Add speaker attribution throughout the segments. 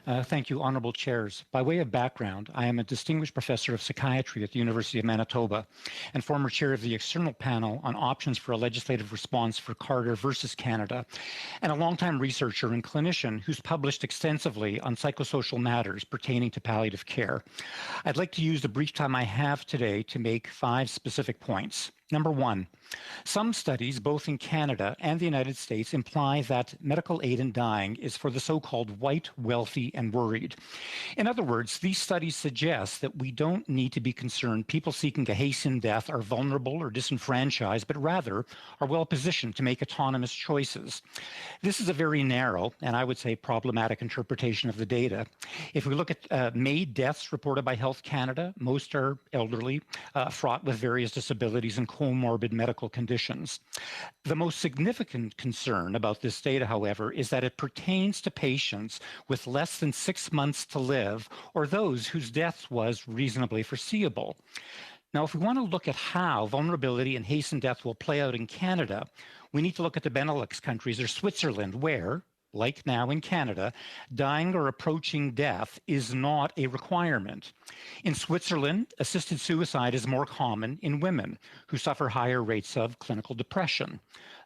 Speaker 1: Thank you, honorable chairs. By way of background, I am a distinguished professor of psychiatry at the University of Manitoba and former chair of the external panel on options for a legislative response for Carter versus Canada, and a longtime researcher and clinician who's published extensively on psychosocial matters pertaining to palliative care. I'd like to use the brief time I have today to make 5 specific points. Number 1, some studies, both in Canada and the United States, imply that medical aid in dying is for the so-called white, wealthy, and worried. In other words, these studies suggest that we don't need to be concerned people seeking a hastened death are vulnerable or disenfranchised, but rather are well-positioned to make autonomous choices. This is a very narrow, and I would say problematic interpretation of the data. If we look at MAiD deaths reported by Health Canada, most are elderly, fraught with various disabilities and comorbid medical conditions. The most significant concern about this data, however, is that it pertains to patients with less than 6 months to live or those whose death was reasonably foreseeable. Now, if we want to look at how vulnerability and hastened death will play out in Canada, we need to look at the Benelux countries or Switzerland, where, like now in Canada, dying or approaching death is not a requirement. In Switzerland, assisted suicide is more common in women who suffer higher rates of clinical depression,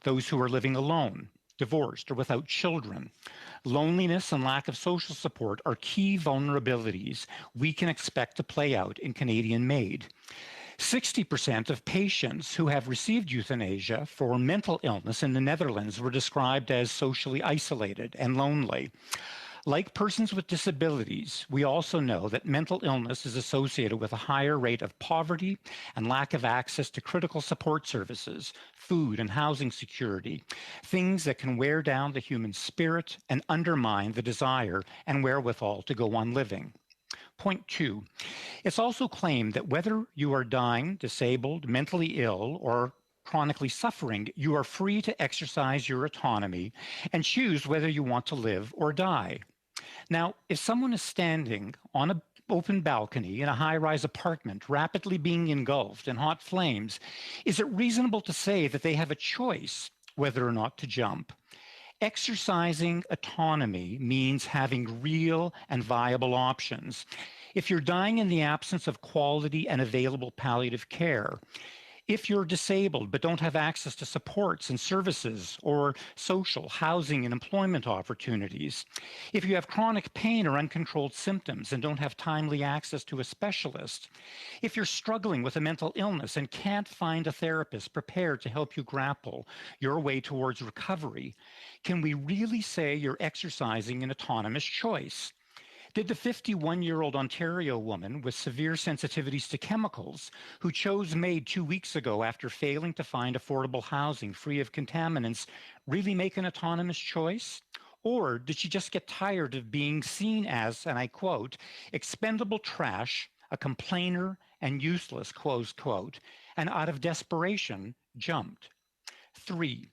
Speaker 1: those who are living alone, divorced, or without children. Loneliness and lack of social support are key vulnerabilities we can expect to play out in Canadian MAiD. 60% of patients who have received euthanasia for mental illness in the Netherlands were described as socially isolated and lonely. Like persons with disabilities, we also know that mental illness is associated with a higher rate of poverty and lack of access to critical support services, food and housing security, things that can wear down the human spirit and undermine the desire and wherewithal to go on living. Point 2, it's also claimed that whether you are dying, disabled, mentally ill, or chronically suffering, you are free to exercise your autonomy and choose whether you want to live or die. Now, if someone is standing on an open balcony in a high-rise apartment rapidly being engulfed in hot flames, is it reasonable to say that they have a choice whether or not to jump? Exercising autonomy means having real and viable options. If you're dying in the absence of quality and available palliative care, if you're disabled but don't have access to supports and services or social, housing, and employment opportunities, if you have chronic pain or uncontrolled symptoms and don't have timely access to a specialist, if you're struggling with a mental illness and can't find a therapist prepared to help you grapple your way towards recovery, can we really say you're exercising an autonomous choice? Did the 51-year-old Ontario woman with severe sensitivities to chemicals who chose MAiD 2 weeks ago after failing to find affordable housing free of contaminants really make an autonomous choice? Or did she just get tired of being seen as, and I quote, expendable trash, a complainer, and useless, close quote, and out of desperation, jumped? 3,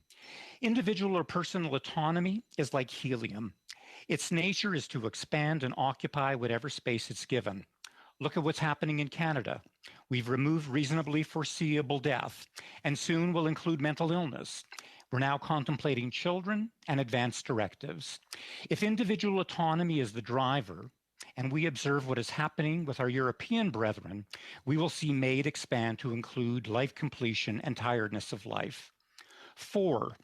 Speaker 1: individual or personal autonomy is like helium. Its nature is to expand and occupy whatever space it's given. Look at what's happening in Canada. We've removed reasonably foreseeable death, and soon will include mental illness. We're now contemplating children and advanced directives. If individual autonomy is the driver, and we observe what is happening with our European brethren, we will see MAiD expand to include life completion and tiredness of life. 4,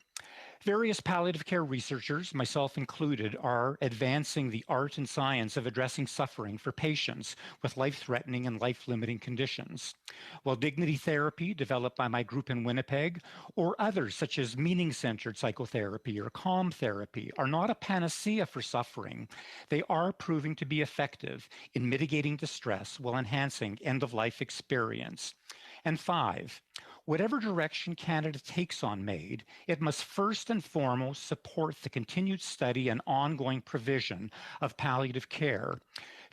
Speaker 1: various palliative care researchers, myself included, are advancing the art and science of addressing suffering for patients with life-threatening and life-limiting conditions. While dignity therapy, developed by my group in Winnipeg, or others such as meaning-centered psychotherapy or calm therapy, are not a panacea for suffering, they are proving to be effective in mitigating distress while enhancing end-of-life experience. And 5, whatever direction Canada takes on MAiD, it must first and foremost support the continued study and ongoing provision of palliative care.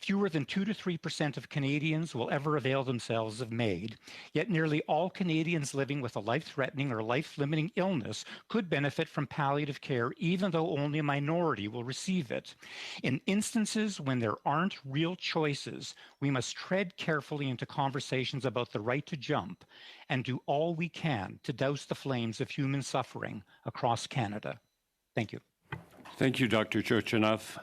Speaker 1: Fewer than 2 to 3% of Canadians will ever avail themselves of MAiD, yet nearly all Canadians living with a life-threatening or life-limiting illness could benefit from palliative care, even though only a minority will receive it. In instances when there aren't real choices, we must tread carefully into conversations about the right to jump and do all we can to douse the flames of human suffering across Canada. Thank you.
Speaker 2: Thank you, Dr. Chochinov.